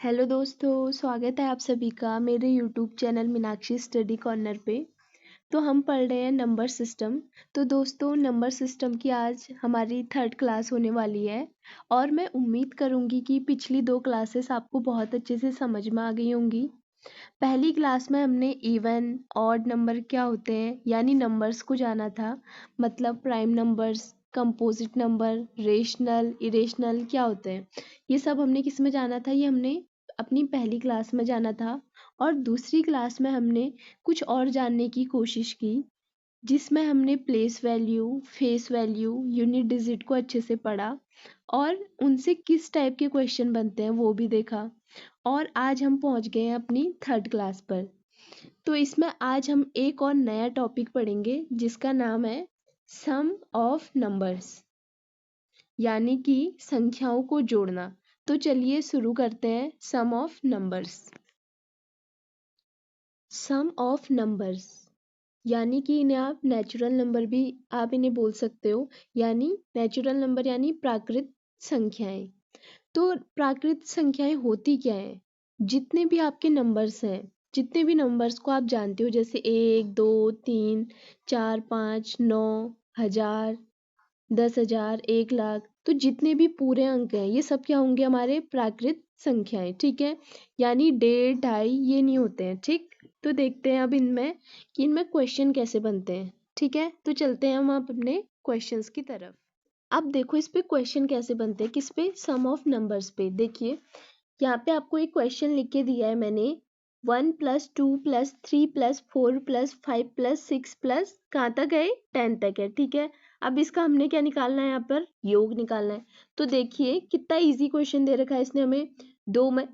Hello दोस्तों, स्वागत है आप सभी का मेरे YouTube channel Meenakshi study corner पे। तो हम पढ़ रहे हैं नंबर सिस्टम। तो दोस्तों, नंबर सिस्टम की आज हमारी थर्ड क्लास होने वाली है और मैं उम्मीद करूँगी कि पिछली 2 क्लासेस आपको बहुत अच्छे से समझ में आ गई होंगी। पहली क्लास में हमने इवन ऑड नंबर क्या होते हैं यानी नंबर्स को जाना था, मतलब prime numbers, composite number, rational, irrational क्या होते हैं, ये सब हमने किस में जाना था, ये हमने अपनी पहली क्लास में जाना था। और दूसरी क्लास में हमने कुछ और जानने की कोशिश की, जिसमें हमने place value, face value, unit digit को अच्छे से पढ़ा और उनसे किस टाइप के क्वेश्चन बनते हैं वो भी देखा। और आज हम पहुंच गए हैं अपनी थर्ड क्लास पर। तो इसमें आज हम एक और नया टॉपिक पढ़ेंगे जिसका नाम है सम ऑफ नंबर्स, यानी कि संख्याओं को जोड़ना। तो चलिए शुरू करते हैं sum of numbers. Sum of numbers यानी कि इन्हें आप नेचुरल नंबर भी आप इन्हें बोल सकते हो, यानी नेचुरल नंबर यानी प्राकृत संख्याएं। तो प्राकृत संख्याएं होती क्या हैं? जितने भी आपके नंबर्स हैं, जितने भी नंबर्स को आप जानते हो, जैसे 1 2 3 4 5 9 हजार, 10,000, 1,00,000, तो जितने भी पूरे अंक हैं ये सब क्या होंगे? हमारे प्राकृत संख्याएं, ठीक है। यानी 1.5 2.5 ये नहीं होते हैं, ठीक। तो देखते हैं अब इनमें कि इनमें क्वेश्चन कैसे बनते हैं, ठीक है। तो चलते हैं हम अब अपने क्वेश्चंस की तरफ। अब देखो इस पे क्वेश्चन कैसे बनते हैं, किस पे? सम ऑफ नंबर्स पे। देखिए यहाँ पे आपको एक क्वेश्चन लिख के दिया है मैंने, 1 + 2 + 3 + 4 + 5 + 6 प्लस कहाँ तक है? 10 तक है, ठीक है। अब इसका हमने क्या निकालना है? यहाँ पर योग निकालना है। तो देखिए कितना इजी क्वेश्चन दे रखा है इसने हमें।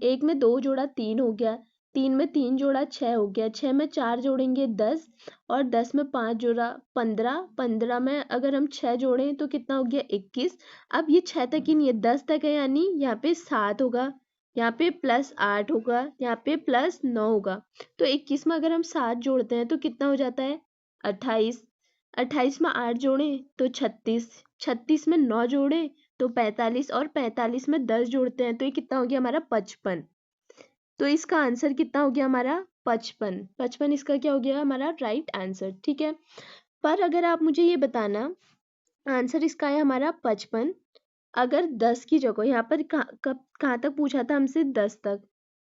एक में 2 जोड़ा 3 हो गया, 3 में 3 जोड़ा 6 हो गया, 6 में 4 जोड़ेंगे 10, और 10 में 5 जोड़ा 15, 15 में अगर हम 6 जोड़ें तो कितना हो गया? 21। अब ये 6 तक ही नहीं है, 10 तक है, यानी यहाँ पे 7 होगा, यहाँ पे +8 होगा, यहाँ पे +9 होगा। तो 21 में अगर हम 7 जोड़ते हैं तो कितना हो जाता है? 28। 28 में 8 जोड़े तो 36, 36 में 9 जोड़े तो 45, और 45 में 10 जोड़ते हैं तो ये कितना हो गया हमारा? 55। तो इसका आंसर कितना हो गया हमारा? 55। 55 इसका क्या हो गया? हमारा राइट आंसर, ठीक है। पर अगर आप मुझे ये बताना, आंसर इसका है हमारा 55, अगर 10 की जगह यहाँ पर कहाँ तक पूछा था हमसे? 10 तक,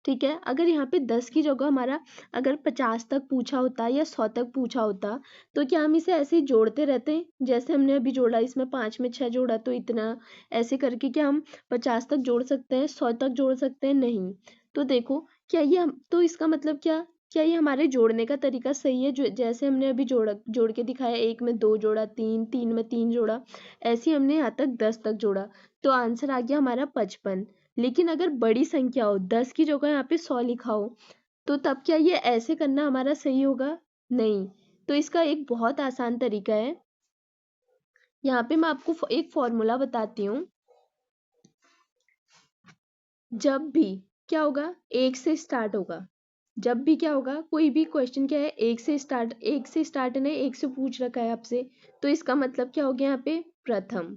ठीक है। अगर यहाँ पे 10 की जगह हमारा अगर 50 तक पूछा होता या 100 तक पूछा होता, तो क्या हम इसे ऐसे ही जोड़ते रहते जैसे हमने अभी जोड़ा? इसमें 5 में 6 जोड़ा तो इतना, ऐसे करके क्या हम 50 तक जोड़ सकते हैं, 100 तक जोड़ सकते हैं? नहीं। तो देखो क्या ये हम, तो इसका मतलब क्या ये हमारे जोड़ने का तरीका सही है? जो जैसे हमने अभी जोड़ के दिखाया, 1 में 2 जोड़ा, 3 3 में 3 जोड़ा, ऐसे ही हमने यहाँ तक 10 तक जोड़ा, तो आंसर आ गया हमारा 55। लेकिन अगर बड़ी संख्या हो, 10 की जगह यहाँ पे 100 लिखा हो, तो तब क्या ये ऐसे करना हमारा सही होगा? नहीं। तो इसका एक बहुत आसान तरीका है। यहाँ पे मैं आपको एक फॉर्मूला बताती हूँ। जब भी क्या होगा? 1 से स्टार्ट होगा। जब भी क्या होगा? कोई भी क्वेश्चन क्या है? 1 से स्टार्ट, 1 से स्टार्ट नहीं, 1 से पूछ रखा है आपसे, तो इसका मतलब क्या हो गया यहाँ पे? प्रथम,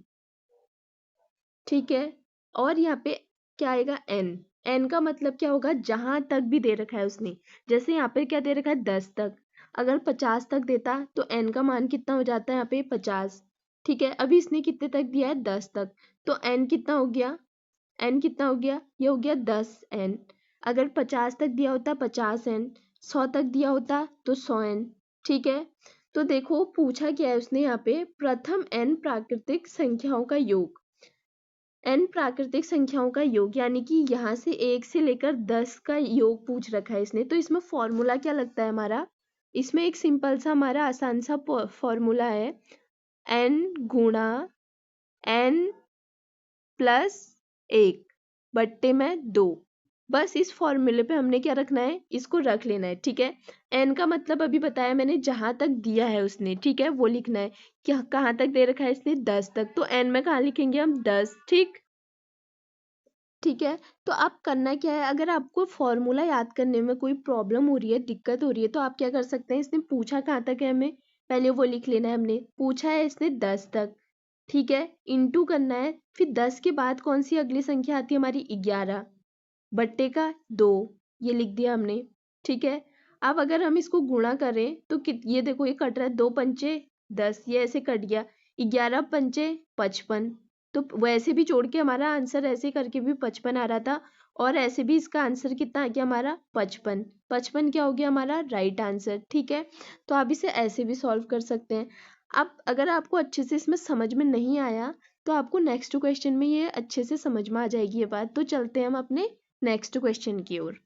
ठीक है। और यहाँ पे क्या आएगा? एन। एन का मतलब क्या होगा? जहां तक भी दे रखा है उसने। जैसे यहाँ पे क्या दे रखा है? 10 तक। अगर 50 तक देता तो एन का मान कितना हो जाता है? यहाँ पे 50, ठीक है। अभी इसने कितने तक दिया है? 10 तक, तो एन कितना हो गया? एन कितना हो गया? ये हो गया 10 एन। अगर 50 तक दिया होता 50 एन, 100 तक दिया होता तो 100 एन, ठीक है। तो देखो पूछा क्या है उसने यहाँ पे? प्रथम एन प्राकृतिक संख्याओं का योग। एन प्राकृतिक संख्याओं का योग, यानी कि यहाँ से 1 से लेकर 10 का योग पूछ रखा है इसने। तो इसमें फॉर्मूला क्या लगता है हमारा? इसमें एक सिंपल सा हमारा आसान सा फॉर्मूला है, एन गुणा एन प्लस 1 बट्टे में 2। बस इस फॉर्मूले पे हमने क्या रखना है? इसको रख लेना है, ठीक है। एन का मतलब अभी बताया मैंने, जहां तक दिया है उसने, ठीक है, वो लिखना है। क्या कहाँ तक दे रखा है इसने? 10 तक, तो एन में कहाँ लिखेंगे हम? 10, ठीक। ठीक है। तो आप करना क्या है, अगर आपको फॉर्मूला याद करने में कोई प्रॉब्लम हो रही है, दिक्कत हो रही है, तो आप क्या कर सकते हैं? इसने पूछा कहाँ तक है हमें, पहले वो लिख लेना है। हमने पूछा है इसने 10 तक, ठीक है, इंटू करना है, फिर 10 के बाद कौन सी अगली संख्या आती है हमारी? 11, बट्टे का 2, ये लिख दिया हमने। ठीक है, अब अगर हम इसको गुणा करें तो ये देखो ये कट रहा है, 2 पंचे 10, ये ऐसे कट गया, 11 पंचे 55। तो वैसे भी जोड़ के हमारा आंसर ऐसे करके भी 55 आ रहा था, और ऐसे भी इसका आंसर कितना आ गया हमारा 55। 55 क्या हो गया हमारा राइट आंसर। ठीक है, तो आप इसे ऐसे भी सॉल्व कर सकते हैं। अब अगर आपको अच्छे से इसमें समझ में नहीं आया तो आपको नेक्स्ट क्वेश्चन में ये अच्छे से समझ में आ जाएगी ये बात। तो चलते हैं हम अपने नेक्स्ट क्वेश्चन की ओर।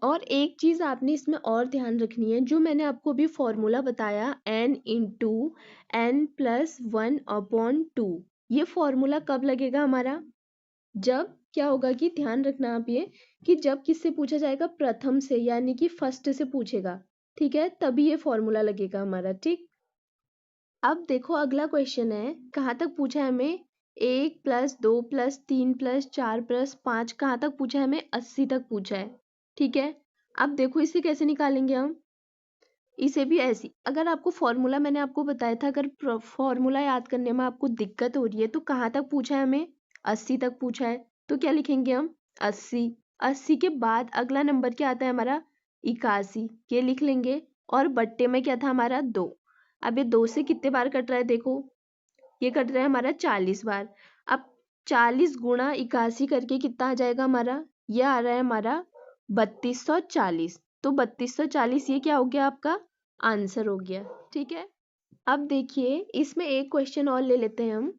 और एक चीज़ आपने इसमें और ध्यान रखनी है, जो मैंने आपको अभी फॉर्मूला बताया n इंटू एन प्लस 1/2, ये फॉर्मूला कब लगेगा हमारा, जब क्या होगा कि ध्यान रखना आप ये, कि जब किससे पूछा जाएगा, प्रथम से, यानी कि फर्स्ट से पूछेगा। ठीक है, तभी ये फॉर्मूला लगेगा हमारा। ठीक, अब देखो अगला क्वेश्चन है, कहाँ तक पूछा है हमें, 1 + 2 + 3 + 4 + 5, कहाँ तक पूछा है हमें, 80 तक पूछा है। ठीक है, अब देखो इसे कैसे निकालेंगे हम, इसे भी ऐसी, अगर आपको फॉर्मूला मैंने आपको बताया था, अगर फॉर्मूला याद करने में आपको दिक्कत हो रही है तो कहाँ तक पूछा है हमें, 80 तक पूछा है, तो क्या लिखेंगे हम 80। 80 के बाद अगला नंबर क्या आता है हमारा 81, ये लिख लेंगे, और बट्टे में क्या था हमारा 2। अब ये 2 से कितने बार कट रहा है, देखो ये कट रहा है हमारा 40 बार। अब 40 गुणा 81 करके कितना आ जाएगा हमारा, ये आ रहा है हमारा 3240। तो 3240 ये क्या हो गया आपका आंसर हो गया। ठीक है, अब देखिए इसमें एक क्वेश्चन और ले लेते हैं हम।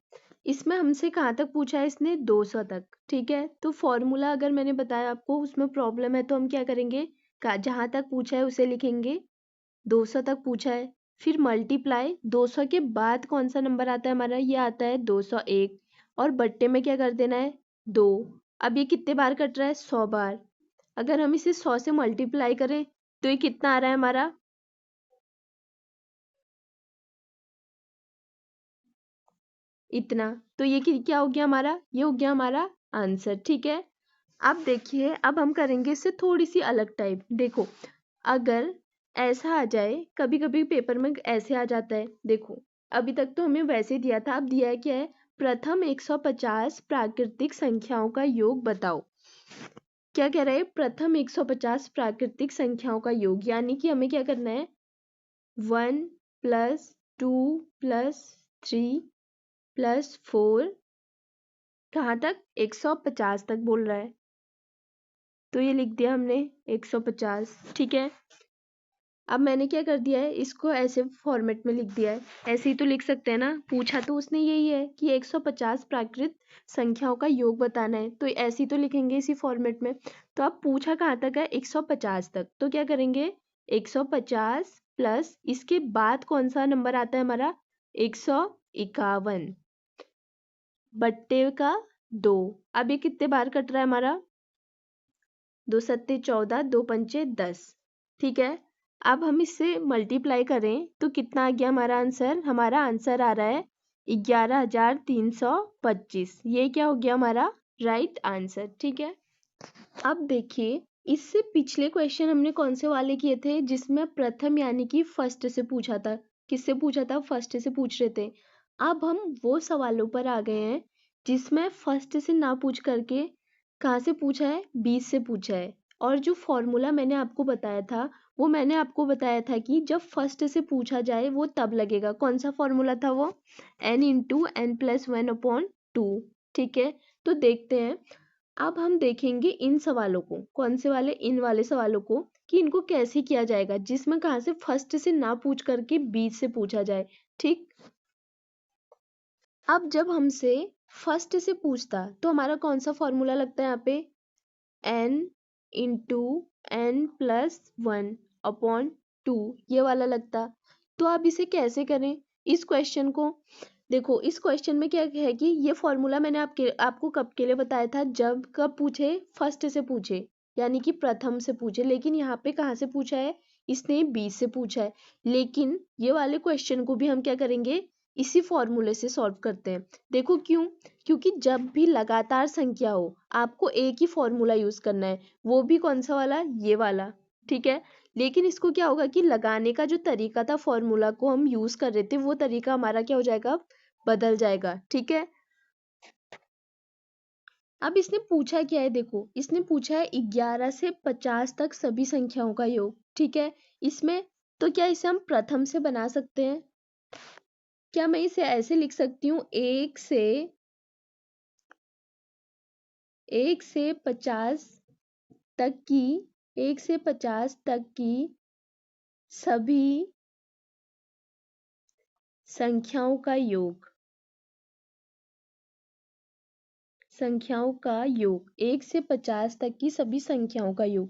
इसमें हमसे कहाँ तक पूछा है इसने, 200 तक। ठीक है, तो फॉर्मूला अगर मैंने बताया आपको उसमें प्रॉब्लम है तो हम क्या करेंगे, जहाँ तक पूछा है उसे लिखेंगे, 200 तक पूछा है, फिर मल्टीप्लाई 200 के बाद कौन सा नंबर आता है हमारा, ये आता है 201, और बट्टे में क्या कर देना है 2। अब ये कितने बार कट रहा है, 100 बार। अगर हम इसे 100 से मल्टीप्लाई करें तो ये कितना आ रहा है हमारा, इतना। तो ये क्या हो गया हमारा, ये हो गया हमारा आंसर। ठीक है, अब देखिए अब हम करेंगे इससे थोड़ी सी अलग टाइप। देखो अगर ऐसा आ जाए, कभी कभी पेपर में ऐसे आ जाता है, देखो अभी तक तो हमें वैसे दिया था, अब दिया है क्या है, प्रथम 150 प्राकृतिक संख्याओं का योग बताओ। क्या कह रहा है, प्रथम 150 प्राकृतिक संख्याओं का योग, यानी कि हमें क्या करना है, 1 + 2 + 3 + 4, कहाँ तक 150 तक बोल रहा है, तो ये लिख दिया हमने 150। ठीक है, अब मैंने क्या कर दिया है, इसको ऐसे फॉर्मेट में लिख दिया है, ऐसे ही तो लिख सकते हैं ना, पूछा तो उसने यही है कि 150 प्राकृत संख्याओं का योग बताना है, तो ऐसे ही तो लिखेंगे इसी फॉर्मेट में। तो अब पूछा कहाँ तक है, 150 तक, तो क्या करेंगे 150 प्लस इसके बाद कौन सा नंबर आता है हमारा, 151 बट्टे का 2। अब ये कितने बार कट रहा है हमारा, 2 सत्ते 14, 2 पंचे 10। ठीक है, अब हम इससे मल्टीप्लाई करें तो कितना आ गया हमारा आंसर, हमारा आंसर आ रहा है 11,325। ये क्या हो गया हमारा राइट आंसर। ठीक है, अब देखिए इससे पिछले क्वेश्चन हमने कौन से वाले किए थे, जिसमें प्रथम यानी कि फर्स्ट से पूछा था, किससे पूछा था, फर्स्ट से पूछ रहे थे। अब हम वो सवालों पर आ गए हैं जिसमें फर्स्ट से ना पूछ करके कहाँ से पूछा है, 20 से पूछा है। और जो फॉर्मूला मैंने आपको बताया था, वो मैंने आपको बताया था कि जब फर्स्ट से पूछा जाए वो तब लगेगा। कौन सा फॉर्मूला था वो, n × n+1/2। ठीक है, तो देखते हैं, अब हम देखेंगे इन सवालों को, कौन से वाले, इन वाले सवालों को, कि इनको कैसे किया जाएगा, जिसमें कहाँ से फर्स्ट से ना पूछ करके 20 से पूछा जाए। ठीक, अब जब हमसे फर्स्ट से पूछता तो हमारा कौन सा फॉर्मूला लगता है यहाँ पे, n × n+1/2, ये वाला लगता। तो आप इसे कैसे करें इस क्वेश्चन को, देखो इस क्वेश्चन में क्या है कि ये फॉर्मूला मैंने आपको कब के लिए बताया था, जब कब पूछे, फर्स्ट से पूछे, यानी कि प्रथम से पूछे। लेकिन यहाँ पे कहाँ से पूछा है, इसने 20 से पूछा है। लेकिन ये वाले क्वेश्चन को भी हम क्या करेंगे, इसी फॉर्मूले से सॉल्व करते हैं। देखो क्यों, क्योंकि जब भी लगातार संख्या हो आपको एक ही फॉर्मूला यूज करना है, वो भी कौन सा वाला, ये वाला। ठीक है, लेकिन इसको क्या होगा कि लगाने का जो तरीका था, फॉर्मूला को हम यूज कर रहे थे, वो तरीका हमारा क्या हो जाएगा, बदल जाएगा। ठीक है, अब इसने पूछा क्या है, देखो इसने पूछा है 11 से 50 तक सभी संख्याओं का योग, ठीक है। इसमें तो क्या इसे हम प्रथम से बना सकते हैं? क्या मैं इसे ऐसे लिख सकती हूँ, 1 से 50 तक की 1 से 50 तक की सभी संख्याओं का योग, संख्याओं का योग, 1 से 50 तक की सभी संख्याओं का योग।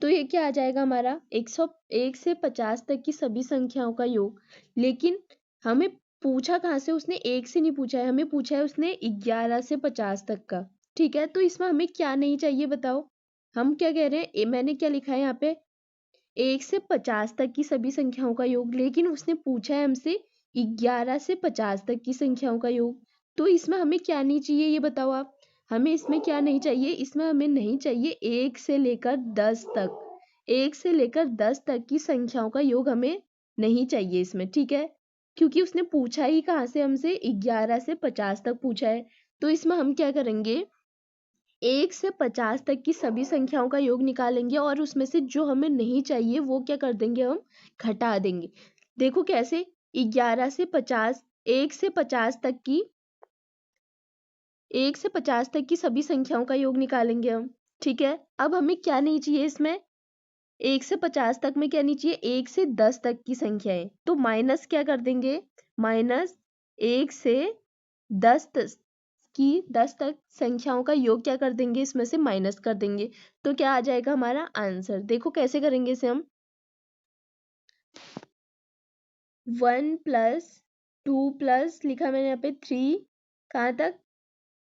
तो ये क्या आ जाएगा हमारा, 1 से 50 तक की सभी संख्याओं का योग। लेकिन हमें पूछा कहाँ से, उसने 1 से नहीं पूछा है, हमें पूछा है उसने 11 से 50 तक का, ठीक है। तो इसमें हमें क्या नहीं चाहिए बताओ, हम क्या कह रहे हैं, मैंने क्या लिखा है यहाँ पे, 1 से 50 तक की सभी संख्याओं का योग, लेकिन उसने पूछा है हमसे 11 से 50 तक की संख्याओं का योग। तो इसमें हमें क्या नहीं चाहिए ये बताओ आप, हमें इसमें क्या नहीं चाहिए, इसमें हमें नहीं चाहिए 1 से लेकर 10 तक, 1 से लेकर 10 तक की संख्याओं का योग हमें नहीं चाहिए इसमें, ठीक है। क्योंकि उसने पूछा ही कहाँ से हमसे, 11 से 50 तक पूछा है। तो इसमें हम क्या करेंगे, 1 से 50 तक की सभी संख्याओं का योग निकालेंगे और उसमें से जो हमें नहीं चाहिए वो क्या कर देंगे, हम घटा देंगे। देखो कैसे, 11 से 50, 1 से 50 तक की 1 से 50 तक की सभी संख्याओं का योग निकालेंगे हम, ठीक है। अब हमें क्या नहीं चाहिए इसमें, 1 से 50 तक में क्या नहीं चाहिए, 1 से 10 तक की संख्याएं, तो माइनस क्या कर देंगे, माइनस 1 से 10 तक संख्याओं का योग क्या कर देंगे, इसमें से माइनस कर देंगे। तो क्या आ जाएगा हमारा आंसर, देखो कैसे करेंगे इसे हम, 1 प्लस 2 प्लस लिखा मैंने यहाँ पे 3, कहाँ तक,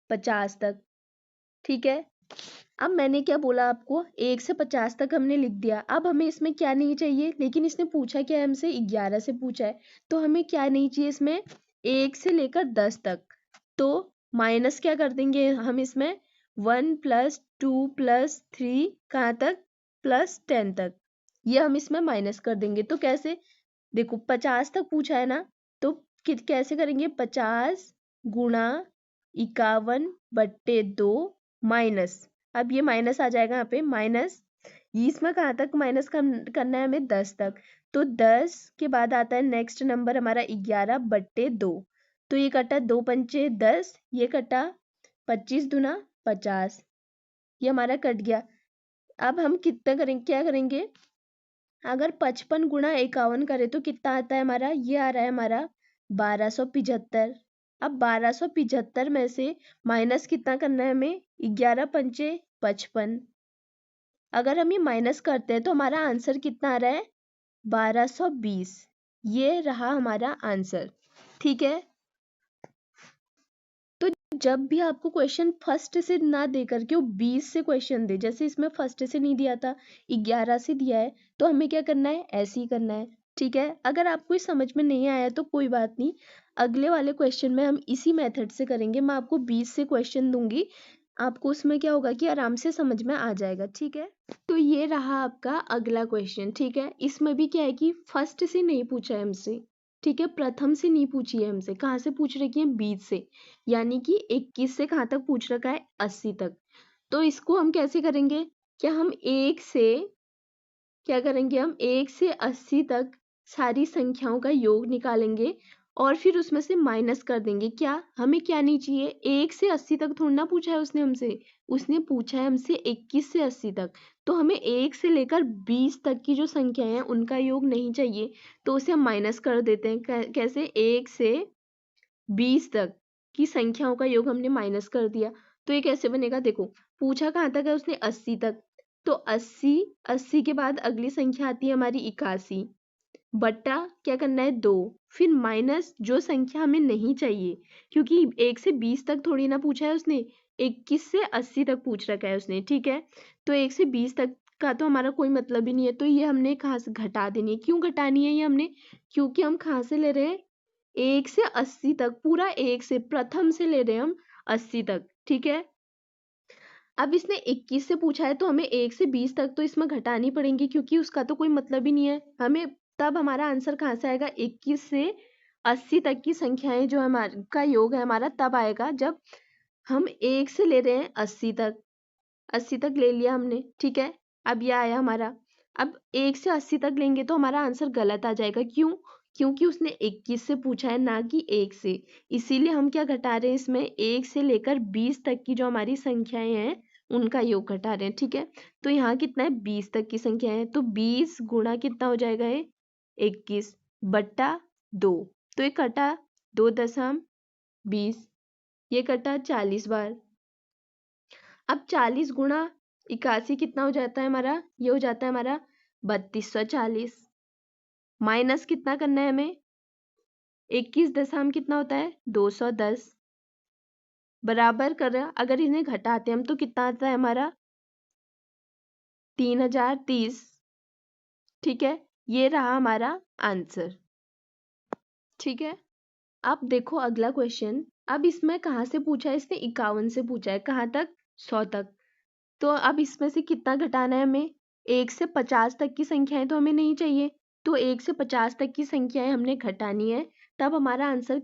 50 तक, ठीक है। अब मैंने क्या बोला आपको, 1 से 50 तक हमने लिख दिया। अब हमें इसमें क्या नहीं चाहिए, लेकिन इसने पूछा क्या है हमसे, 11 से पूछा है, तो हमें क्या नहीं चाहिए इसमें, 1 से लेकर 10 तक। तो माइनस क्या कर देंगे हम इसमें, 1 प्लस 2 प्लस 3 कहाँ तक, प्लस 10 तक, ये हम इसमें माइनस कर देंगे। तो कैसे, देखो 50 तक पूछा है ना, तो कैसे करेंगे, 50 गुणा 51/2 माइनस, अब ये माइनस आ जाएगा यहाँ पे, माइनस इसमें कहाँ तक माइनस करना है हमें, 10 तक। तो 10 के बाद आता है नेक्स्ट नंबर हमारा 11/2, तो ये कटा 2 पंचे 10, ये कटा 25 दूना 50, ये हमारा कट गया। अब हम कितना करेंगे, क्या करेंगे, अगर 55 गुणा 51 करें तो कितना आता है हमारा, ये आ रहा है हमारा 1275। अब 1275 में से माइनस कितना करना है हमें, 11 पंचे 55, अगर हम ये माइनस करते हैं तो हमारा आंसर कितना आ रहा है, 1220, ये रहा हमारा आंसर, ठीक है। तो जब भी आपको क्वेश्चन फर्स्ट से ना दे करके वो 20 से क्वेश्चन दे, जैसे इसमें फर्स्ट से नहीं दिया था, 11 से दिया है, तो हमें क्या करना है, ऐसे ही करना है, ठीक है। अगर आपको समझ में नहीं आया तो कोई बात नहीं, अगले वाले क्वेश्चन में हम इसी मेथड से करेंगे, मैं आपको 20 से क्वेश्चन दूंगी, आपको उसमें क्या होगा कि आराम से समझ में आ जाएगा, ठीक है। तो ये रहा आपका अगला क्वेश्चन, ठीक है। इसमें भी क्या है कि फर्स्ट से नहीं पूछा है हमसे, ठीक है, प्रथम से नहीं पूछी है हमसे, कहाँ से पूछ रखी है, 20 से, यानी कि 21 से कहाँ तक पूछ रखा है, 80 तक। तो इसको हम कैसे करेंगे, क्या हम 1 से, क्या करेंगे, हम 1 से 80 तक सारी संख्याओं का योग निकालेंगे और फिर उसमें से माइनस कर देंगे। क्या हमें क्या नहीं चाहिए, 1 से 80 तक थोड़ा ना पूछा है उसने हमसे, उसने पूछा है हमसे 21 से 80 तक, तो हमें 1 से लेकर 20 तक की जो संख्याएं हैं उनका योग नहीं चाहिए, तो उसे हम माइनस कर देते हैं। कैसे, 1 से 20 तक की संख्याओं का योग हमने माइनस कर दिया, तो ये कैसे बनेगा, देखो पूछा कहाँ तक है उसने, 80 तक, तो 80 के बाद अगली संख्या आती है हमारी 81, बट्टा क्या करना है, 2, फिर माइनस जो संख्या हमें नहीं चाहिए, क्योंकि 1 से 20 तक थोड़ी ना पूछा है उसने, 21 से 80 तक पूछ रखा है उसने, ठीक है। तो 1 से 20 तक का तो हमारा कोई मतलब ही नहीं है, तो ये हमने कहाँ से घटा देनी है, क्यों घटानी है ये हमने, क्योंकि हम कहाँ से ले रहे हैं, 1 से 80 तक, पूरा 1 से प्रथम से ले रहे हैं हम 80 तक, ठीक है। अब इसने 21 से पूछा है तो हमें 1 से 20 तक तो इसमें घटानी पड़ेंगी, क्योंकि उसका तो कोई मतलब ही नहीं है हमें, तब हमारा आंसर कहाँ से आएगा, 21 से 80 तक की संख्याएं जो हमारा का योग है हमारा तब आएगा जब हम 1 से ले रहे हैं 80 तक, 80 तक ले लिया हमने, ठीक है। अब ये आया हमारा, अब 1 से 80 तक लेंगे तो हमारा आंसर गलत आ जाएगा, क्यों? क्योंकि उसने 21 से पूछा है, ना कि 1 से। इसीलिए हम क्या घटा रहे हैं इसमें, 1 से लेकर 20 तक की जो हमारी संख्याएं हैं उनका योग घटा रहे हैं, ठीक है। तो यहाँ कितना है, 20 तक की संख्या है, तो 20 गुणा कितना हो जाएगा ये, 21 बट्टा 2। तो ये कटा 2.20, ये कटा 40 बार। अब 40 गुणा 81 कितना हो जाता है हमारा, ये हो जाता है हमारा 3240। माइनस कितना करना है हमें, 21 दशम कितना होता है, 210। बराबर कर, अगर इन्हें घटाते हम तो कितना आता है हमारा, 3030। ठीक है, ये रहा हमारा आंसर, ठीक है। अब देखो अगला क्वेश्चन, अब इसमें कहाँ से पूछा है, इसने 51 से पूछा है, कहाँ तक, 100 तक। तो अब इसमें से कितना घटाना है हमें, 1 से 50 तक की संख्याएं तो हमें नहीं चाहिए, तो 1 से 50 तक की संख्याएं हमने घटानी है। तब हमारा आंसर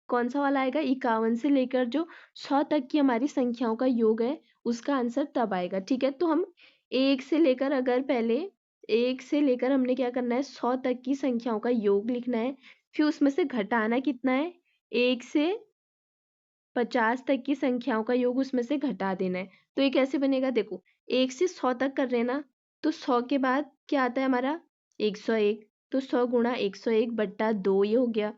कौन सा वाला आएगा, 51 से लेकर जो 100 तक की हमारी संख्याओं का योग है उसका आंसर तब आएगा, ठीक है। तो हम 1 से लेकर, अगर पहले 1 से लेकर हमने क्या करना है, 100 तक की संख्याओं का योग लिखना है, फिर उसमें से घटाना कितना है, 1 से 50 तक की संख्याओं का योग उसमें से घटा देना है। तो ये कैसे बनेगा, देखो 1 से 100 तक कर रहे हैं ना, तो 100 के बाद क्या आता है हमारा, 101। तो 100 गुणा 101 बट्टा 2 ये हो गया।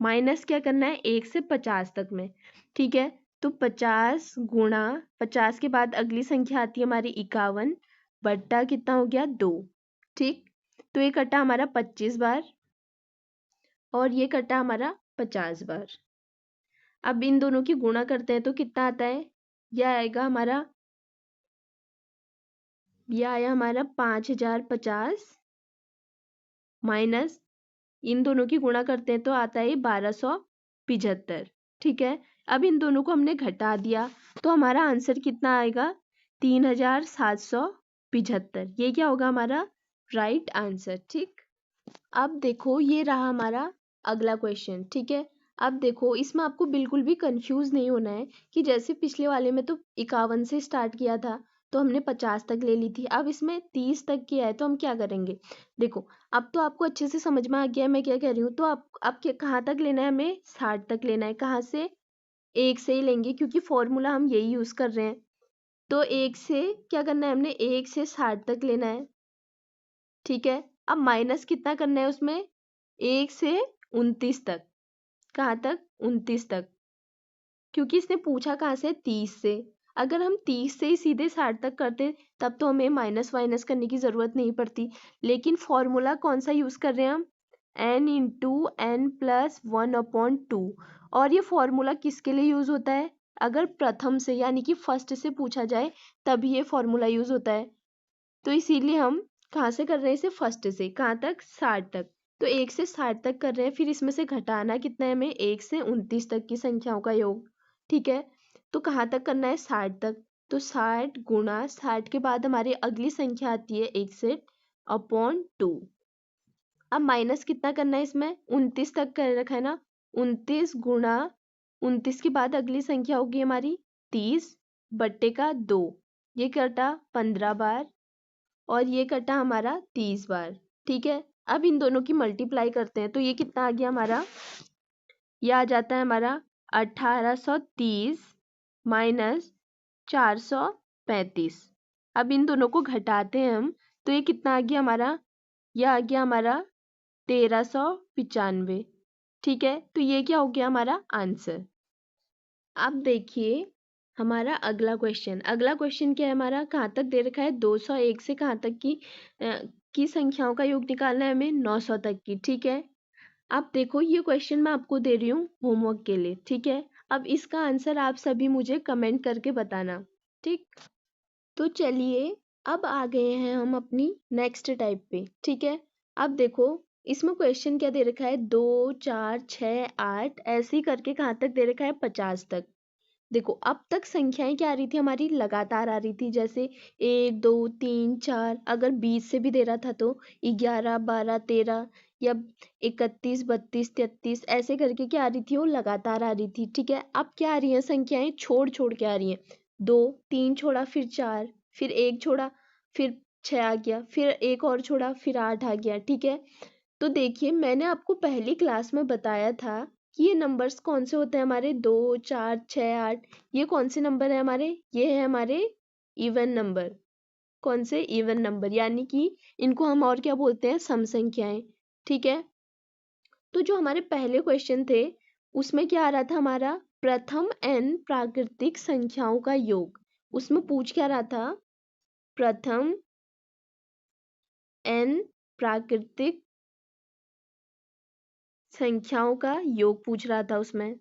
माइनस क्या करना है, 1 से 50 तक में, ठीक है। तो 50 गुणा 50 के बाद अगली संख्या आती है हमारी 51 बट्टा कितना हो गया, 2, ठीक। तो ये कटा हमारा 25 बार और ये कटा हमारा 50 बार। अब इन दोनों की गुणा करते हैं तो कितना आता है, यह आएगा हमारा, यह आया हमारा 5050 माइनस, इन दोनों की गुणा करते हैं तो आता है 1275, ठीक है। अब इन दोनों को हमने घटा दिया तो हमारा आंसर कितना आएगा, 3775। ये क्या होगा हमारा राइट आंसर, ठीक। अब देखो ये रहा हमारा अगला क्वेश्चन, ठीक है। अब देखो इसमें आपको बिल्कुल भी कंफ्यूज नहीं होना है कि जैसे पिछले वाले में तो 51 से स्टार्ट किया था तो हमने 50 तक ले ली थी, अब इसमें 30 तक किया है तो हम क्या करेंगे। देखो अब तो आपको अच्छे से समझ में आ गया है मैं क्या कह रही हूँ, तो आप क्या कहाँ तक लेना है, हमें 60 तक लेना है। कहाँ से, 1 से ही लेंगे क्योंकि फॉर्मूला हम यही यूज कर रहे हैं। तो 1 से क्या करना है, हमने 1 से 60 तक लेना है, ठीक है। अब माइनस कितना करना है उसमें, 1 से 29 तक, कहाँ तक, 29 तक, क्योंकि इसने पूछा कहाँ से, 30 से। अगर हम 30 से ही सीधे 60 तक करते तब तो हमें माइनस वाइनस करने की ज़रूरत नहीं पड़ती, लेकिन फॉर्मूला कौन सा यूज़ कर रहे हैं हम, n इंटू एन प्लस 1/2। और ये फॉर्मूला किसके लिए यूज़ होता है, अगर प्रथम से यानी कि फर्स्ट से पूछा जाए तभी ये फॉर्मूला यूज़ होता है। तो इसीलिए हम कहाँ से कर रहे हैं इसे, फर्स्ट से, कहाँ तक, 60 तक। तो 1 से 60 तक कर रहे हैं, फिर इसमें से घटाना कितना है हमें, 1 से 29 तक की संख्याओं का योग, ठीक है। तो कहाँ तक करना है, 60 तक। तो 60 गुणा 60 के बाद हमारी अगली संख्या आती है 61/2। अब माइनस कितना करना है इसमें, 29 तक कर रखा है ना, 29 गुणा 29 के बाद अगली संख्या होगी हमारी 30 बट्टे का 2, ये कटा 15 बार और ये कटा हमारा 30 बार, ठीक है। अब इन दोनों की मल्टीप्लाई करते हैं तो ये कितना आ गया हमारा, ये आ जाता है हमारा 1830 माइनस 435। अब इन दोनों को घटाते हैं हम तो ये कितना आ गया हमारा, यह आ गया हमारा 1395, ठीक है। तो ये क्या हो गया हमारा आंसर। अब देखिए हमारा अगला क्वेश्चन, अगला क्वेश्चन क्या है हमारा, कहाँ तक दे रखा है, 201 से कहाँ तक की संख्याओं का योग निकालना है हमें, 900 तक की, ठीक है। अब देखो ये क्वेश्चन मैं आपको दे रही हूँ होमवर्क के लिए, ठीक है। अब इसका आंसर आप सभी मुझे कमेंट करके बताना, ठीक। तो चलिए अब आ गए हैं हम अपनी नेक्स्ट टाइप पे, ठीक है। अब देखो इसमें क्वेश्चन क्या दे रखा है, 2 4 6 8 ऐसे ही करके कहाँ तक दे रखा है, 50 तक। देखो अब तक संख्याएं क्या आ रही थी हमारी, लगातार आ रही थी, जैसे 1 2 3 4, अगर 20 से भी दे रहा था तो 11 12 13, या 31, 32, 33 ऐसे करके क्या आ रही थी, वो लगातार आ रही थी। ठीक है, अब क्या आ रही है संख्याएं, छोड़ छोड़ के आ रही हैं। 2, 3 छोड़ा फिर 4, फिर 1 छोड़ा फिर 6 आ गया, फिर एक और छोड़ा फिर 8 आ गया। ठीक है, तो देखिए मैंने आपको पहली क्लास में बताया था कि ये नंबर्स कौन से होते हैं हमारे, 2, 4, 6, 8। ये कौन से नंबर है हमारे, ये है हमारे इवन नंबर। कौन से, इवन नंबर, यानी कि इनको हम और क्या बोलते हैं, सम संख्याएं। ठीक है, तो जो हमारे पहले क्वेश्चन थे उसमें क्या आ रहा था हमारा, प्रथम n प्राकृतिक संख्याओं का योग। उसमें पूछ क्या रहा था, प्रथम n प्राकृतिक संख्याओं का योग पूछ रहा था उसमें।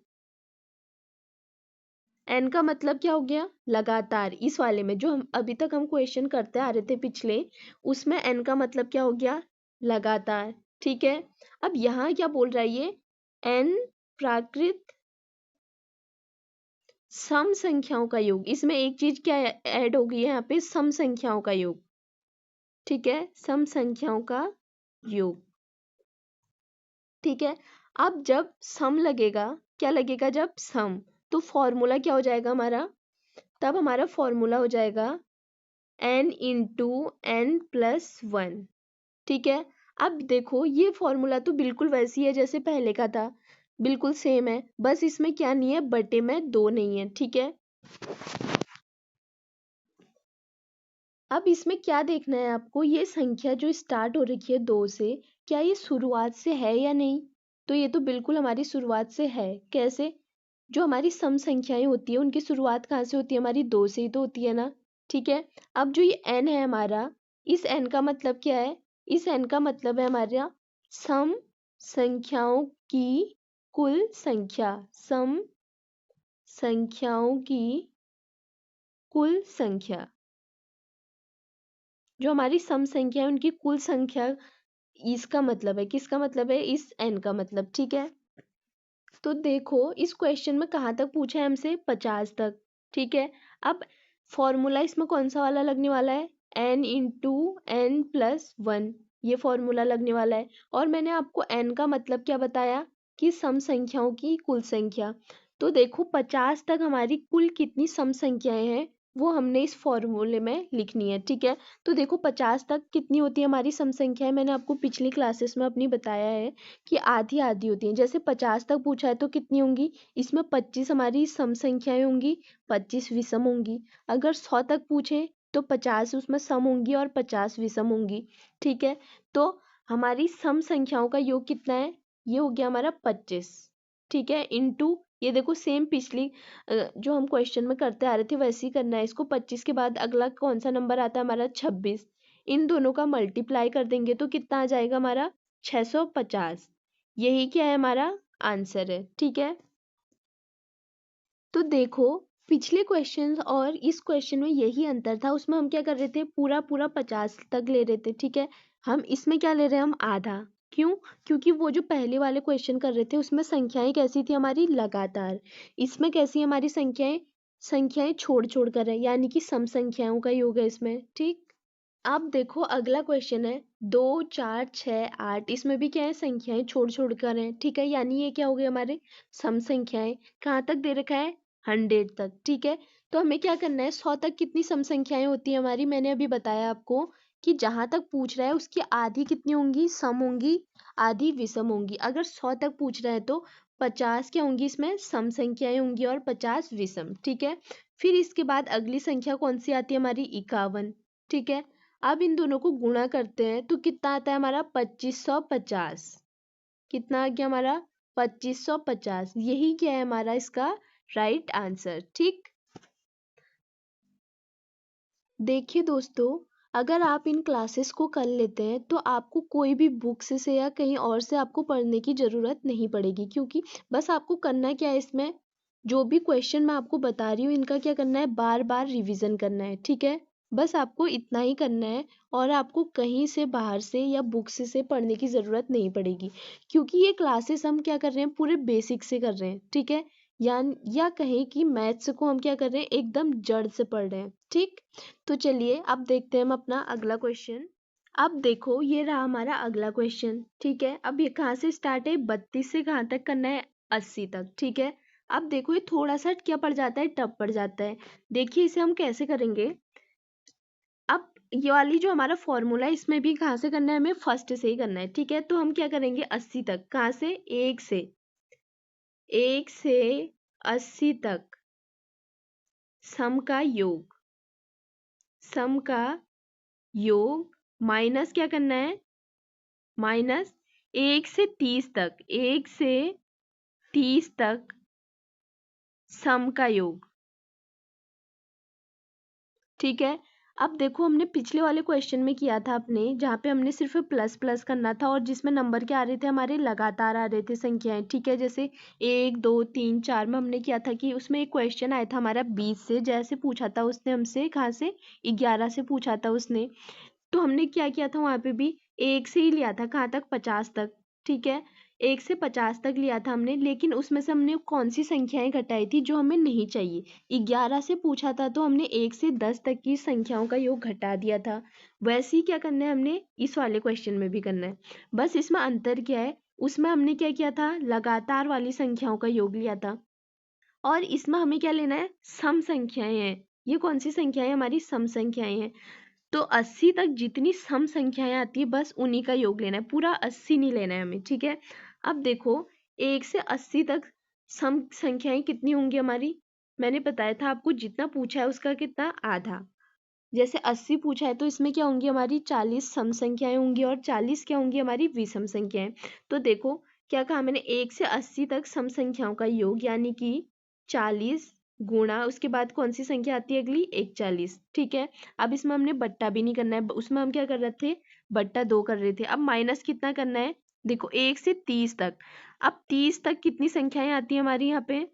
n का मतलब क्या हो गया, लगातार। इस वाले में जो हम अभी तक हम क्वेश्चन करते आ रहे थे पिछले, उसमें n का मतलब क्या हो गया, लगातार। ठीक है, अब यहाँ क्या बोल रहा है ये, n प्राकृत सम संख्याओं का योग। इसमें एक चीज क्या ऐड हो गई है यहाँ पे, सम संख्याओं का योग। ठीक है, सम संख्याओं का योग। ठीक है, अब जब सम लगेगा, क्या लगेगा जब सम, तो फॉर्मूला क्या हो जाएगा हमारा, तब हमारा फॉर्मूला हो जाएगा n इंटू n प्लस 1। ठीक है, अब देखो ये फॉर्मूला तो बिल्कुल वैसी है जैसे पहले का था, बिल्कुल सेम है, बस इसमें क्या नहीं है, बटे में 2 नहीं है। ठीक है, अब इसमें क्या देखना है आपको, ये संख्या जो स्टार्ट हो रखी है 2 से, क्या ये शुरुआत से है या नहीं। तो ये तो बिल्कुल हमारी शुरुआत से है। कैसे, जो हमारी सम संख्याएं होती है उनकी शुरुआत कहाँ से होती है, हमारी 2 से ही तो होती है ना। ठीक है, अब जो ये n है हमारा, इस n का मतलब क्या है, इस n का मतलब है हमारा सम संख्याओं की कुल संख्या, सम संख्याओं की कुल संख्या। जो हमारी सम संख्या है उनकी कुल संख्या, इसका मतलब है, किसका मतलब है, इस n का मतलब। ठीक है, तो देखो इस क्वेश्चन में कहाँ तक पूछा है हमसे, 50 तक। ठीक है, अब फॉर्मूला इसमें कौन सा वाला लगने वाला है, n इंटू n प्लस 1, ये फॉर्मूला लगने वाला है। और मैंने आपको n का मतलब क्या बताया, कि सम संख्याओं की कुल संख्या। तो देखो 50 तक हमारी कुल कितनी सम संख्याएं हैं, वो हमने इस फॉर्मूले में लिखनी है। ठीक है, तो देखो 50 तक कितनी होती है हमारी सम संख्याएं, मैंने आपको पिछली क्लासेस में अपनी बताया है कि आधी आधी होती हैं। जैसे 50 तक पूछा है तो कितनी होंगी, इसमें 25 हमारी सम संख्याएं होंगी, 25 विषम होंगी। अगर 100 तक पूछे तो 50 उसमें सम होंगी और 50 विषम होंगी। ठीक है, तो हमारी सम संख्याओं का योग कितना है, ये हो गया हमारा 25। ठीक है, इंटू ये देखो सेम पिछली जो हम क्वेश्चन में करते आ रहे थे वैसे ही करना है इसको। 25 के बाद अगला कौन सा नंबर आता है हमारा, 26। इन दोनों का मल्टीप्लाई कर देंगे तो कितना आ जाएगा हमारा, 650। यही क्या है हमारा आंसर है। ठीक है, तो देखो पिछले क्वेश्चन और इस क्वेश्चन में यही अंतर था, उसमें हम क्या कर रहे थे, पूरा पूरा 50 तक ले रहे थे। ठीक है, हम इसमें क्या ले रहे हैं, हम आधा। क्यों, क्योंकि वो जो पहले वाले क्वेश्चन कर रहे थे उसमें संख्याएं कैसी थी हमारी, लगातार। इसमें कैसी हमारी संख्याएं, संख्याएं छोड़ छोड़ कर है, यानी कि सम संख्याओं का योग है इसमें। ठीक, अब देखो अगला क्वेश्चन है 2, 4, 6, 8। इसमें भी क्या है, संख्याएं छोड़ छोड़ कर हैं। ठीक है, यानी ये क्या हो गए हमारे सम संख्याएं। कहाँ तक दे रखा है, 100 तक। ठीक है, तो हमें क्या करना है, 100 तक कितनी सम संख्याएं होती है हमारी, मैंने अभी बताया आपको कि जहां तक पूछ रहा है उसकी आधी कितनी होंगी, सम होंगी, आधी विषम होंगी। अगर 100 तक पूछ रहा है तो 50 क्या होंगी, इसमें सम संख्याएं होंगी और 50 विषम। ठीक है, फिर इसके बाद अगली संख्या कौन सी आती है हमारी, 51। ठीक है, अब इन दोनों को गुणा करते हैं तो कितना आता है हमारा, 2550। कितना आ गया हमारा, 2550। यही क्या है हमारा इसका राइट आंसर। ठीक, देखिए दोस्तों, अगर आप इन क्लासेस को कर लेते हैं तो आपको कोई भी बुक से या कहीं और से आपको पढ़ने की ज़रूरत नहीं पड़ेगी, क्योंकि बस आपको करना क्या है, इसमें जो भी क्वेश्चन मैं आपको बता रही हूँ इनका क्या करना है, बार बार रिवीजन करना है। ठीक है, बस आपको इतना ही करना है और आपको कहीं से बाहर से या बुक से पढ़ने की ज़रूरत नहीं पड़ेगी, क्योंकि ये क्लासेस हम क्या कर रहे हैं, पूरे बेसिक से कर रहे हैं। ठीक है, या कहें कि मैथ्स को हम क्या कर रहे हैं, एकदम जड़ से पढ़ रहे हैं। ठीक, तो चलिए अब देखते हैं हम अपना अगला क्वेश्चन। अब देखो ये रहा हमारा अगला क्वेश्चन। ठीक है, अब ये कहाँ से स्टार्ट है, 32 से कहाँ तक करना है, 80 तक। ठीक है, अब देखो ये थोड़ा सा क्या पड़ जाता है, टफ पड़ जाता है। देखिए इसे हम कैसे करेंगे। अब ये वाली जो हमारा फॉर्मूला है इसमें भी कहाँ से करना है, हमें फर्स्ट से ही करना है। ठीक है, तो हम क्या करेंगे, 80 तक कहाँ से, एक से 80 तक सम का योग, सम का योग माइनस क्या करना है, माइनस 1 से 30 तक, 1 से 30 तक सम का योग। ठीक है, अब देखो हमने पिछले वाले क्वेश्चन में किया था अपने, जहाँ पे हमने सिर्फ प्लस प्लस करना था और जिसमें नंबर क्या आ रहे थे, हमारे लगातार आ रहे थे संख्याएं। ठीक है, जैसे 1 2 3 4 में हमने किया था कि उसमें एक क्वेश्चन आया था हमारा 20 से, जैसे पूछा था उसने हमसे, कहाँ से, 11 से पूछा था उसने। तो हमने क्या किया था वहां पे भी, एक से ही लिया था, कहाँ तक, 50 तक। ठीक है, 1 से 50 तक लिया था हमने, लेकिन उसमें से हमने कौन सी संख्याएं घटाई थी जो हमें नहीं चाहिए। 11 से पूछा था तो हमने 1 से 10 तक की संख्याओं का योग घटा दिया था। वैसे ही क्या करना है हमने इस वाले क्वेश्चन में भी करना है। बस इसमें अंतर क्या है, उसमें हमने क्या किया था, लगातार वाली संख्याओं का योग लिया था, और इसमें हमें क्या लेना है, सम संख्याएं हैं। ये कौन सी संख्याएं, हमारी सम संख्याएं हैं। तो 80 तक जितनी सम संख्याएं आती है बस उन्हीं का योग लेना है, पूरा 80 नहीं लेना है हमें। ठीक है, अब देखो 1 से 80 तक सम संख्याएं कितनी होंगी हमारी, मैंने बताया था आपको, जितना पूछा है उसका कितना, आधा। जैसे 80 पूछा है तो इसमें क्या होंगी, हमारी 40 सम संख्याएं होंगी और 40 क्या होंगी, हमारी विषम संख्याएं। तो देखो क्या कहा मैंने, 1 से 80 तक सम संख्याओं का योग, यानी कि 40 गुणा उसके बाद कौन सी संख्या आती है अगली, 41। ठीक है, अब इसमें हमने बट्टा भी नहीं करना है, उसमें हम क्या कर रहे थे, बट्टा 2 कर रहे थे। अब माइनस कितना करना है, देखो 1 से 30 तक, अब 30 तक कितनी संख्याएं आती है हमारी यहाँ पे,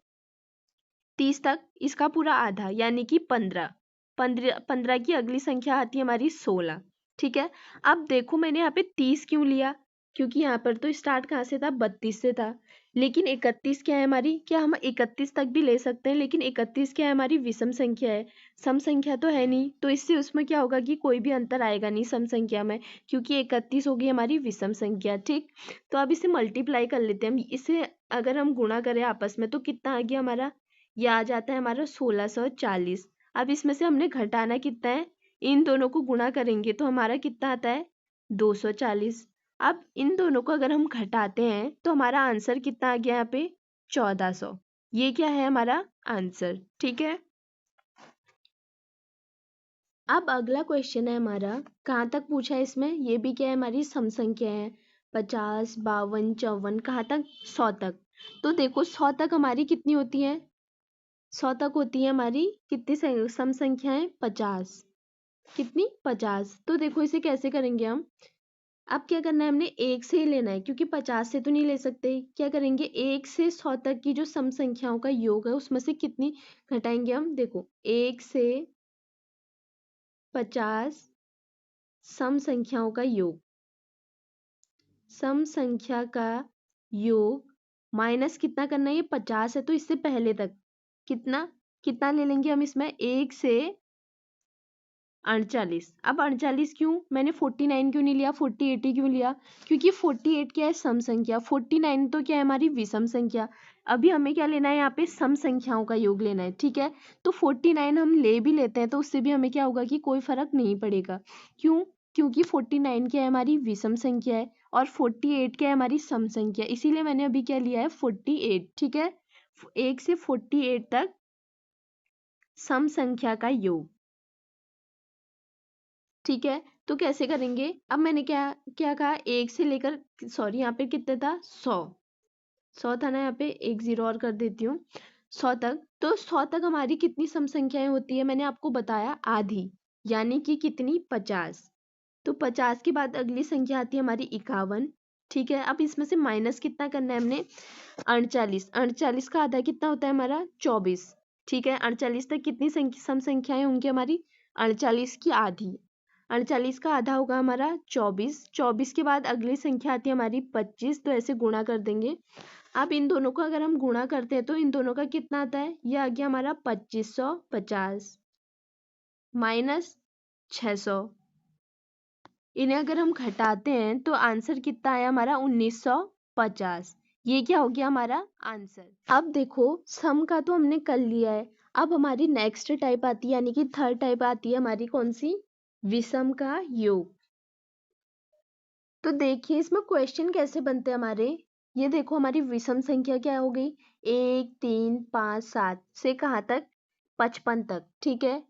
30 तक इसका पूरा आधा यानी कि 15। 15 की अगली संख्या आती है हमारी 16। ठीक है, अब देखो मैंने यहाँ पे 30 क्यों लिया, क्योंकि यहाँ पर तो स्टार्ट कहाँ से था, 32 से था। लेकिन 31 क्या है हमारी, क्या हम 31 तक भी ले सकते हैं, लेकिन 31 क्या है, हमारी विषम संख्या है, सम संख्या तो है नहीं। तो इससे उसमें क्या होगा कि कोई भी अंतर आएगा नहीं सम संख्या में, क्योंकि 31 होगी हमारी विषम संख्या। ठीक, तो अब इसे मल्टीप्लाई कर लेते हैं हम, इसे अगर हम गुणा करें आपस में तो कितना आ गया हमारा, ये आ जाता है हमारा 1640। अब इसमें से हमने घटाना कितना है, इन दोनों को गुणा करेंगे तो हमारा कितना आता है, 240। अब इन दोनों को अगर हम घटाते हैं तो हमारा आंसर कितना आ गया यहाँ पे, 1400। ये क्या है हमारा आंसर। ठीक है, अब अगला क्वेश्चन है हमारा, कहाँ तक पूछा है इसमें, ये भी क्या है, हमारी सम संख्या है, 50 52 54, कहाँ तक, 100 तक। तो देखो 100 तक हमारी कितनी होती है, 100 तक होती है हमारी कितनी सम संख्याएं, 50। कितनी, 50। तो देखो इसे कैसे करेंगे हम, अब क्या करना है, हमने एक से ही लेना है क्योंकि 50 से तो नहीं ले सकते। क्या करेंगे, 1 से 100 तक की जो सम संख्याओं का योग है उसमें से कितनी घटाएंगे हम, देखो 1 से 50 सम संख्याओं का योग, सम संख्या का योग माइनस कितना करना है, ये 50 है तो इससे पहले तक कितना, कितना ले लेंगे हम इसमें, 1 से 48। अब 48 क्यों, मैंने 49 क्यों नहीं लिया, 48 ही क्यों लिया, क्योंकि 48 क्या है, सम संख्या, 49 तो क्या है, हमारी विषम संख्या। अभी हमें क्या लेना है, यहाँ पे सम संख्याओं का योग लेना है। ठीक है, तो 49 हम ले भी लेते हैं तो उससे भी हमें क्या होगा कि कोई फर्क नहीं पड़ेगा। क्यों, क्योंकि 49 क्या है, हमारी विषम संख्या है, और 48 क्या है, हमारी सम संख्या, इसीलिए मैंने अभी क्या लिया है, 48। ठीक है, 1 से 48 तक सम संख्या का योग। ठीक है, तो कैसे करेंगे, अब मैंने क्या क्या कहा, 1 से लेकर, सॉरी यहाँ पे कितने था, 100 था ना, यहाँ पे एक जीरो और कर देती हूँ, 100 तक। तो 100 तक हमारी कितनी सम संख्याएं होती है, मैंने आपको बताया आधी, यानी कि कितनी, 50। तो 50 के बाद अगली संख्या आती है हमारी 51। ठीक है, अब इसमें से माइनस कितना करना है हमने, 48। 48 का आधा कितना होता है हमारा, 24। ठीक है, 48 तक कितनी सम संख्याएं होंगी हमारी, 48 की आधी, 48 का आधा होगा हमारा 24। 24 के बाद अगली संख्या आती है हमारी 25, तो ऐसे गुणा कर देंगे। अब इन दोनों को अगर हम गुणा करते हैं तो इन दोनों का कितना आता है, ये आ गया हमारा 2550 माइनस 600। इन्हें अगर हम घटाते हैं तो आंसर कितना आया हमारा 1950। ये क्या हो गया हमारा आंसर। अब देखो सम का तो हमने कर लिया है। अब हमारी नेक्स्ट टाइप आती है यानी कि थर्ड टाइप आती है हमारी कौन सी, विषम का योग। तो देखिए इसमें क्वेश्चन कैसे बनते हैं हमारे। ये देखो हमारी विषम संख्या क्या हो गई, 1 3 5 7 से कहाँ तक, 55 तक। ठीक है,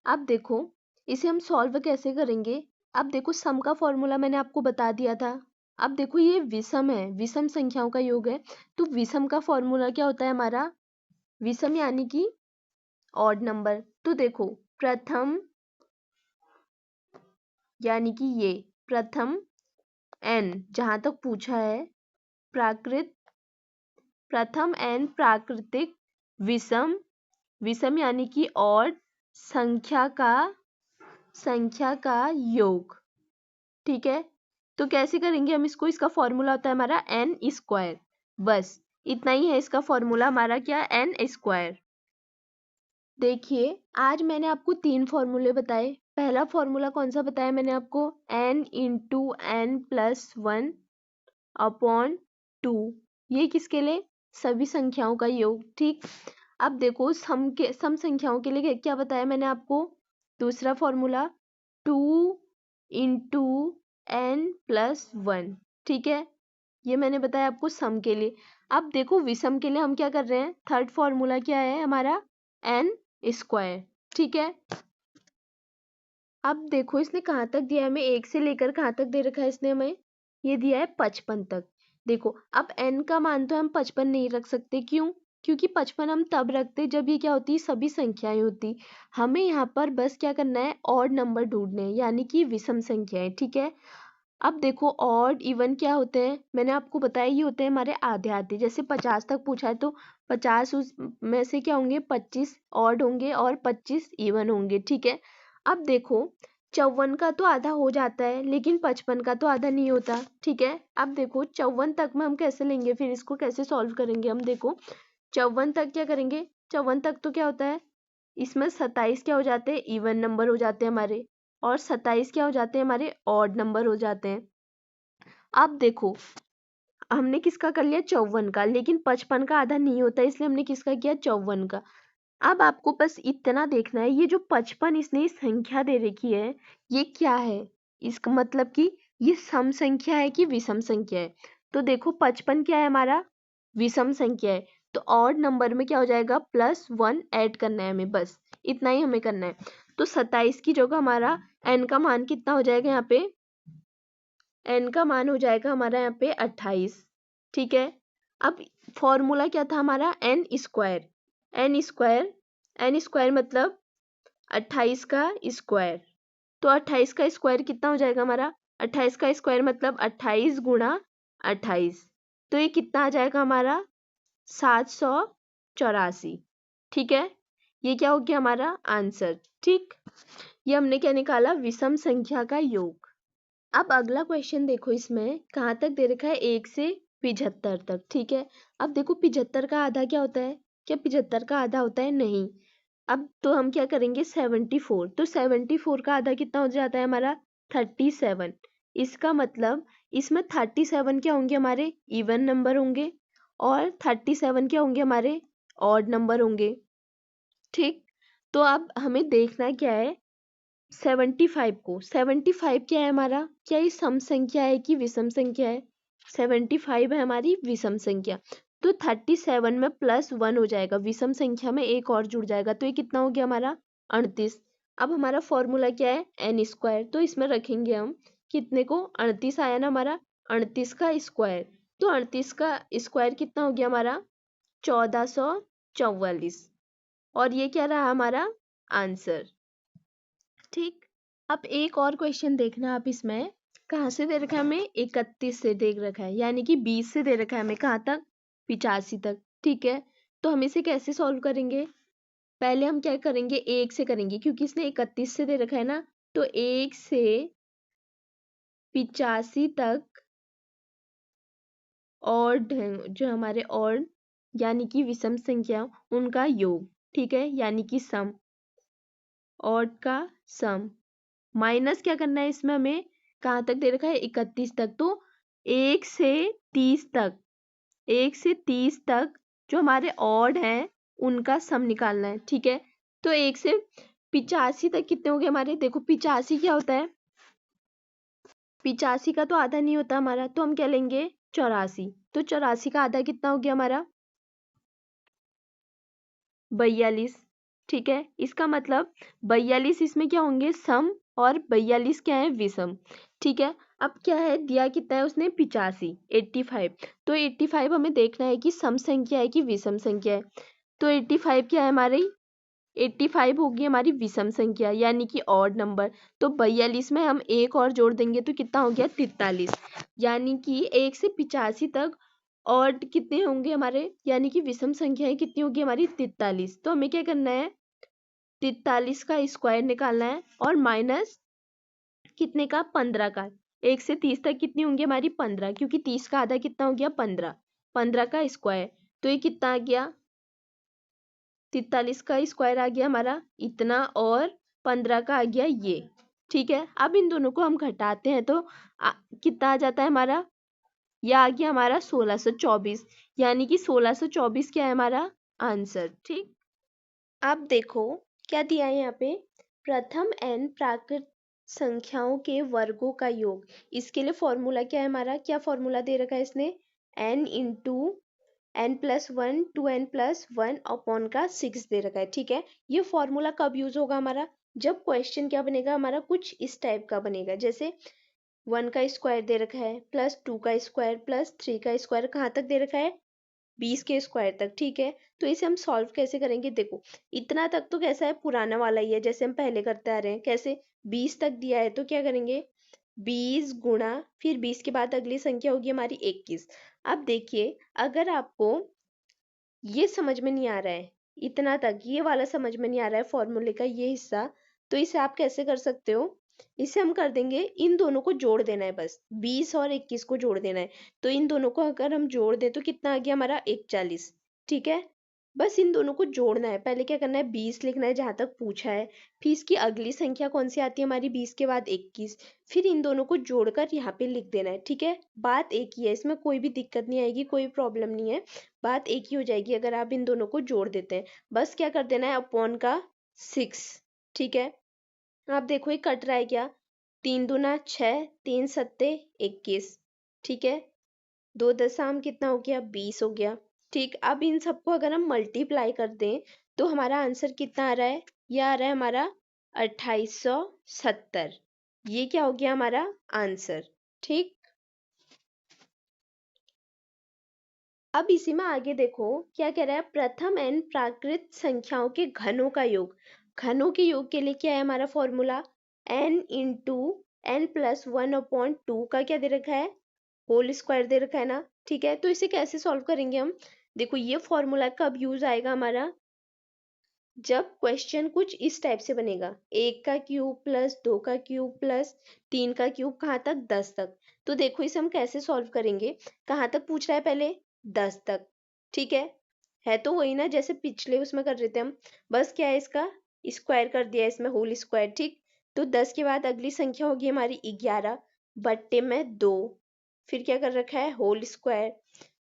अब देखो इसे हम सॉल्व कैसे करेंगे। अब देखो सम का फॉर्मूला मैंने आपको बता दिया था। अब देखो ये विषम है, विषम संख्याओं का योग है, तो विषम का फॉर्मूला क्या होता है हमारा, विषम यानी कि ऑड नंबर। तो देखो प्रथम यानी कि ये प्रथम n जहां तक पूछा है, प्रथम n प्राकृतिक विषम, विषम यानी कि ऑड संख्या का योग। ठीक है, तो कैसे करेंगे हम इसको, इसका फॉर्मूला होता है हमारा n स्क्वायर। बस इतना ही है इसका फॉर्मूला हमारा, क्या, n स्क्वायर। देखिए आज मैंने आपको 3 फॉर्मूले बताए। पहला फॉर्मूला कौन सा बताया मैंने आपको, n into n plus 1 upon 2। ये किसके लिए, सभी संख्याओं का योग। ठीक, अब देखो सम संख्याओं के लिए क्या बताया मैंने आपको, दूसरा फॉर्मूला 2 इंटू n प्लस 1। ठीक है, ये मैंने बताया आपको सम के लिए। अब देखो विषम के लिए हम क्या कर रहे हैं, थर्ड फॉर्मूला क्या है हमारा, n स्क्वायर। ठीक है, अब देखो इसने कहाँ तक दिया है हमें, 1 से लेकर कहाँ तक दे रखा है इसने हमें, ये दिया है 55 तक। देखो अब n का मान तो हम 55 नहीं रख सकते, क्यों, क्योंकि 55 हम तब रखते जब ये क्या होती, सभी संख्याएं होती। हमें यहाँ पर बस क्या करना है, ऑड नंबर ढूंढने हैं यानी कि विषम संख्याएं। ठीक है, अब देखो ऑड इवन क्या होते हैं, मैंने आपको बताया ये होते हैं हमारे आधे आधे। जैसे 50 तक पूछा है तो 50 उस में से क्या होंगे, 25 ऑड होंगे और 25 इवन होंगे। ठीक है, अब देखो 54 का तो आधा हो जाता है लेकिन 55 का तो आधा नहीं होता। ठीक है, अब देखो 54 तक में हम कैसे लेंगे, फिर इसको कैसे सॉल्व करेंगे हम। देखो 54 तक क्या करेंगे, 54 तक तो क्या होता है, इसमें 27 क्या हो जाते हैं, इवन नंबर हो जाते हैं हमारे, और 27 क्या हो जाते हैं हमारे, ऑड नंबर हो जाते हैं। अब देखो हमने किसका कर लिया, 54 का, लेकिन 55 का आधा नहीं होता इसलिए हमने किसका किया, 54 का। अब आपको बस इतना देखना है, ये जो 55 इसने संख्या दे रखी है ये क्या है, इसका मतलब कि ये सम संख्या है कि विषम संख्या है। तो देखो 55 क्या है हमारा, विषम संख्या है, तो ऑड नंबर में क्या हो जाएगा, +1 ऐड करना है हमें, बस इतना ही हमें करना है। तो 27 की जगह हमारा n का मान कितना हो जाएगा यहाँ पे, n का मान हो जाएगा हमारा यहाँ पे 28। ठीक है, अब फॉर्मूला क्या था हमारा, n स्क्वायर, n स्क्वायर मतलब 28 का स्क्वायर। तो 28 का स्क्वायर कितना हो जाएगा हमारा, 28 का स्क्वायर मतलब 28 गुणा 28, तो ये कितना आ जाएगा हमारा, 784। ठीक है, ये क्या हो गया हमारा आंसर। ठीक, ये हमने क्या निकाला, विषम संख्या का योग। अब अगला क्वेश्चन देखो, इसमें कहाँ तक दे रखा है, 1 से 75 तक। ठीक है, अब देखो 75 का आधा क्या होता है, क्या 75 का आधा होता है, नहीं। अब तो हम क्या करेंगे, 74, तो 74 का आधा कितना हो जाता है हमारा, 37। इसका मतलब इसमें 37 क्या होंगे हमारे, इवन नंबर होंगे, और 37 क्या होंगे हमारे, ऑड नंबर होंगे। ठीक, तो अब हमें देखना क्या है, 75 क्या है हमारा, क्या ये सम संख्या है कि विषम संख्या है, 75 है हमारी विषम संख्या। तो 37 में +1 हो जाएगा, विषम संख्या में एक और जुड़ जाएगा, तो ये कितना हो गया हमारा, 38। अब हमारा फॉर्मूला क्या है, n स्क्वायर, तो इसमें रखेंगे हम कितने को, 38 आया ना हमारा, 38 का स्क्वायर, तो 38 का स्क्वायर कितना हो गया हमारा, 1444, और ये क्या रहा हमारा आंसर। ठीक, अब एक और क्वेश्चन देखना आप, इसमें कहाँ से दे रखा है हमें, 31 से दे रखा है, यानी कि 20 से दे रखा है हमें, कहाँ तक, 85 तक। ठीक है, तो हम इसे कैसे सॉल्व करेंगे, पहले हम क्या करेंगे, 1 से करेंगे, क्योंकि इसने 31 से दे रखा है ना, तो 1 से 85 तक ऑड जो हमारे ऑड यानी कि विषम संख्या उनका योग। ठीक है, यानी कि सम, ऑड का सम, माइनस क्या करना है इसमें हमें, कहाँ तक दे रखा है 31 तक। तो 1 से 30 तक, 1 से 30 तक जो हमारे ऑड हैं उनका सम निकालना है। ठीक है, तो 1 से 85 तक कितने हो गए हमारे? देखो 85 क्या होता है, 85 का तो आधा नहीं होता हमारा, तो हम क्या लेंगे 84। तो 84 का आधा कितना हो गया हमारा 42। ठीक है, इसका मतलब 42 इसमें क्या होंगे सम, और 42 क्या है विषम। ठीक है, अब क्या है दिया कितना है उसने 85, 85। तो 85 हमें देखना है कि सम संख्या है कि विषम संख्या है। तो 85 क्या है हमारी, 85 होगी हमारी विषम संख्या यानी कि ऑड नंबर। तो 42 में हम एक और जोड़ देंगे तो कितना हो गया 43। यानी कि 1 से 85 तक ऑड कितने होंगे हमारे, यानी कि विषम संख्याएं कितनी होगी हमारी 43। तो हमें क्या करना है 43 का स्क्वायर निकालना है और माइनस कितने का 15 का। 1 से 30 तक कितनी होंगी हमारी 15, क्योंकि 30 का आधा कितना हो गया 15, 15 का स्क्वायर। तो ये कितना आ गया 43 का स्क्वायर आ गया हमारा इतना, और 15 का आ गया ये। ठीक है, अब इन दोनों को हम घटाते हैं तो कितना आ जाता है हमारा, यह आ गया हमारा 1624। यानी कि 1624 क्या है हमारा आंसर। ठीक, अब देखो क्या दिया है यहाँ पे, प्रथम n प्राकृत संख्याओं के वर्गों का योग। इसके लिए फॉर्मूला क्या है हमारा, क्या फॉर्मूला दे रखा है इसने, n into n+1 2n+1 upon का 6 दे रखा है। ठीक है, ये फॉर्मूला कब यूज होगा हमारा, जब क्वेश्चन क्या बनेगा हमारा कुछ इस टाइप का बनेगा, जैसे 1 का स्क्वायर दे रखा है +2 का स्क्वायर +3 का स्क्वायर, कहाँ तक दे रखा है 20 के स्क्वायर तक। ठीक है, तो इसे हम सॉल्व कैसे करेंगे, देखो इतना तक तो कैसा है पुराना वाला ही है, जैसे हम पहले करते आ रहे हैं। कैसे 20 तक दिया है तो क्या करेंगे 20 गुणा, फिर 20 के बाद अगली संख्या होगी हमारी 21। अब देखिए अगर आपको ये समझ में नहीं आ रहा है, इतना तक ये वाला समझ में नहीं आ रहा है फॉर्मूले का ये हिस्सा, तो इसे आप कैसे कर सकते हो, इसे हम कर देंगे इन दोनों को जोड़ देना है, बस 20 और 21 को जोड़ देना है। तो इन दोनों को अगर हम जोड़ दें तो कितना आ गया हमारा 41। ठीक है, बस इन दोनों को जोड़ना है। पहले क्या करना है 20 लिखना है जहां तक पूछा है, फिर इसकी अगली संख्या कौन सी आती है हमारी 20 के बाद 21, फिर इन दोनों को जोड़कर यहाँ पे लिख देना है। ठीक है, बात एक ही है, इसमें कोई भी दिक्कत नहीं आएगी, कोई प्रॉब्लम नहीं है, बात एक ही हो जाएगी अगर आप इन दोनों को जोड़ देते हैं। बस क्या कर देना है अपॉन का 6। ठीक है, आप देखो ये कट रहा है क्या, 3 दूना 6, 3 सत्ते 21। ठीक है, 2 दशम कितना हो गया 20 हो गया। ठीक, अब इन सबको अगर हम मल्टीप्लाई कर दें तो हमारा आंसर कितना आ रहा है, यह आ रहा है हमारा 2870। ये क्या हो गया हमारा आंसर। ठीक, अब इसी में आगे देखो क्या कह रहा है, प्रथम n प्राकृत संख्याओं के घनों का योग। घनों के योग के लिए क्या है हमारा फॉर्मूला, n इंटू n+1/2 का क्या दे रखा है होल स्क्वायर दे रखा है ना। ठीक है, तो इसे कैसे सॉल्व करेंगे हम, देखो ये फॉर्मूला कब यूज आएगा हमारा, जब क्वेश्चन कुछ इस टाइप से बनेगा 1 का क्यूब प्लस 2 का क्यूब प्लस 3 का क्यूब कहाँ तक 10 तक। तो देखो इसे हम कैसे सॉल्व करेंगे, कहाँ तक पूछ रहा है पहले 10 तक। ठीक है तो वही ना जैसे पिछले उसमें कर रहे थे हम, बस क्या है इसका स्क्वायर कर दिया इसमें होल स्क्वायर। ठीक, तो 10 के बाद अगली संख्या होगी हमारी 11 बट्टे में 2, फिर क्या कर रखा है होल स्क्वायर।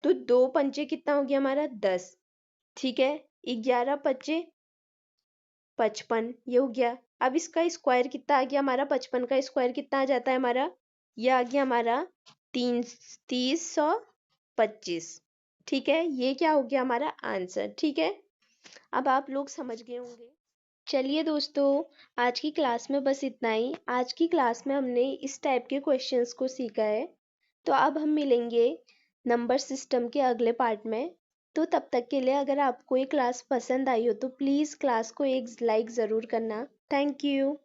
तो 2 पंचे कितना हो गया हमारा 10। ठीक है, 11 पच्चे 55, ये हो गया। अब इसका स्क्वायर कितना आ गया हमारा, 55 का स्क्वायर कितना आ जाता है हमारा, ये आ गया हमारा 325। ठीक है, ये क्या हो गया हमारा आंसर। ठीक है, अब आप लोग समझ गए होंगे। चलिए दोस्तों, आज की क्लास में बस इतना ही। आज की क्लास में हमने इस टाइप के क्वेश्चंस को सीखा है, तो अब हम मिलेंगे नंबर सिस्टम के अगले पार्ट में। तो तब तक के लिए अगर आपको ये क्लास पसंद आई हो तो प्लीज़ क्लास को एक लाइक ज़रूर करना। Thank you.